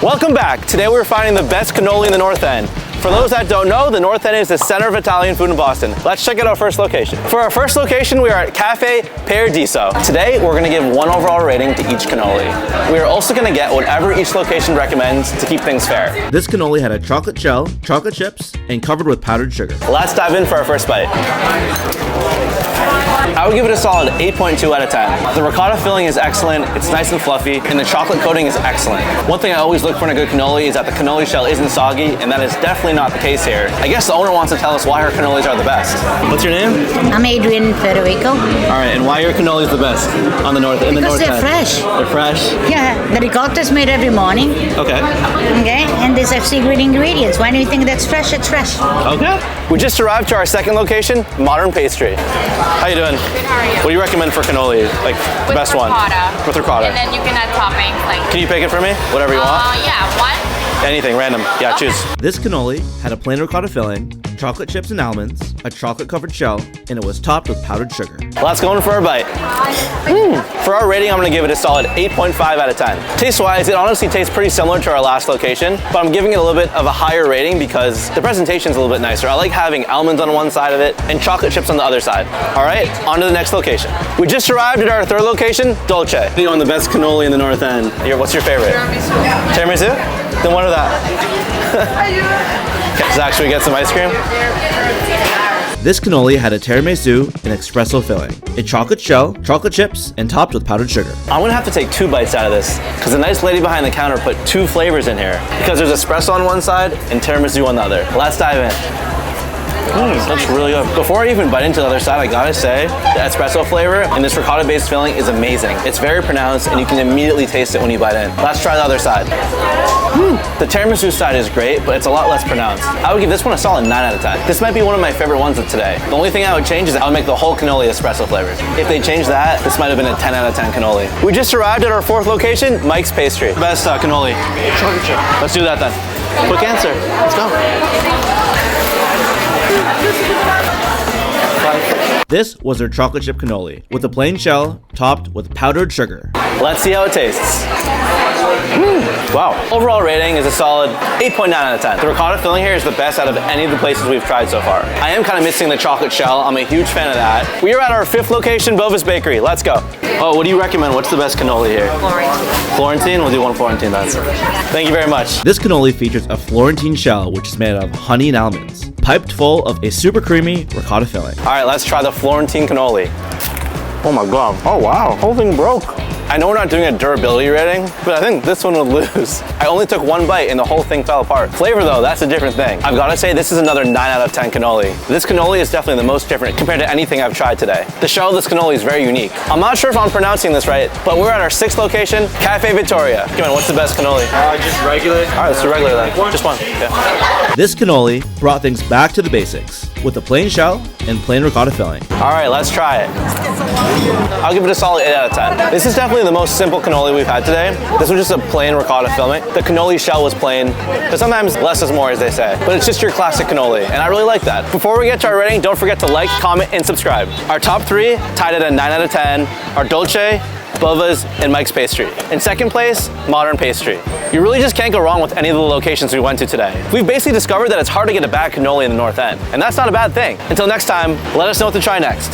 Welcome back. Today we're finding the best cannoli in the North End. For those that don't know, the North End is the center of Italian food in Boston. Let's check out our first location. For our first location, we are at Cafe Paradiso. Today, we're gonna give one overall rating to each cannoli. We are also gonna get whatever each location recommends to keep things fair. This cannoli had a chocolate shell, chocolate chips, and covered with powdered sugar. Let's dive in for our first bite. I would give it a solid 8.2 out of 10. The ricotta filling is excellent, it's nice and fluffy, and the chocolate coating is excellent. One thing I always look for in a good cannoli is that the cannoli shell isn't soggy, and that is definitely not the case here. I guess the owner wants to tell us why her cannolis are the best. What's your name? I'm Adrian Federico. All right, and why are your cannolis the best on the north? In the Because north they're end? fresh. They're fresh? Yeah, the ricotta is made every morning. Okay. Okay, and these are secret ingredients. Why do you think that's fresh? It's fresh. Okay. We just arrived to our second location, Modern Pastry. How you doing? Good, how are you? What do you recommend for cannoli? Like the With best ricotta. one? With ricotta. And then you can add toppings like. Can you pick it for me? Whatever you want? Yeah, one. Anything, random. Yeah, Okay. choose. This cannoli had a plain ricotta filling, chocolate chips and almonds, a chocolate covered shell, and it was topped with powdered sugar. Let's go in for a bite. For our rating, I'm gonna give it a solid 8.5 out of 10. Taste-wise, it honestly tastes pretty similar to our last location, but I'm giving it a little bit of a higher rating because the presentation's a little bit nicer. I like having almonds on one side of it and chocolate chips on the other side. All right, on to the next location. We just arrived at our third location, Dolce. You on the best cannoli in the North End. What's your favorite? Tiramisu. Then what are that? Okay, Zach, should we get some ice cream? This cannoli had a tiramisu and espresso filling, a chocolate shell, chocolate chips, and topped with powdered sugar. I'm gonna have to take 2 bites out of this because the nice lady behind the counter put 2 flavors in here because there's espresso on one side and tiramisu on the other. Let's dive in. That's really good. Before I even bite into the other side, I gotta say, the espresso flavor and this ricotta-based filling is amazing. It's very pronounced and you can immediately taste it when you bite in. Let's try the other side. The tiramisu side is great, but it's a lot less pronounced. I would give this one a solid 9 out of 10. This might be one of my favorite ones of today. The only thing I would change is I would make the whole cannoli espresso flavored. If they changed that, this might have been a 10 out of 10 cannoli. We just arrived at our fourth location, Mike's Pastry. Best cannoli. Let's do that then. Quick answer. Let's go. This was their chocolate chip cannoli, with a plain shell topped with powdered sugar. Let's see how it tastes. Wow. Overall rating is a solid 8.9 out of 10. The ricotta filling here is the best out of any of the places we've tried so far. I am kind of missing the chocolate shell. I'm a huge fan of that. We are at our 5th location, Bos Bakery. Let's go. Oh, what do you recommend? What's the best cannoli here? Florentine. Florentine? We'll do one Florentine then. Thank you very much. This cannoli features a Florentine shell, which is made of honey and almonds, piped full of a super creamy ricotta filling. All right, let's try the Florentine cannoli. Oh my God. Oh wow, whole thing broke. I know we're not doing a durability rating, but I think this one would lose. I only took 1 bite and the whole thing fell apart. Flavor though, that's a different thing. I've got to say this is another 9 out of 10 cannoli. This cannoli is definitely the most different compared to anything I've tried today. The shell of this cannoli is very unique. I'm not sure if I'm pronouncing this right, but we're at our 6th location, Cafe Vittoria. Come on, what's the best cannoli? Just regular. All right, let's do regular then. Just one. Yeah. This cannoli brought things back to the basics, with a plain shell and plain ricotta filling. All right, let's try it. I'll give it a solid 8 out of 10. This is definitely the most simple cannoli we've had today. This was just a plain ricotta filling. The cannoli shell was plain, but sometimes less is more, as they say. But it's just your classic cannoli, and I really like that. Before we get to our rating, don't forget to like, comment, and subscribe. Our top 3 tied at a 9 out of 10 are Dolce, Bova's, and Mike's Pastry. In 2nd place, Modern Pastry. You really just can't go wrong with any of the locations we went to today. We've basically discovered that it's hard to get a bad cannoli in the North End, and that's not a bad thing. Until next time, let us know what to try next.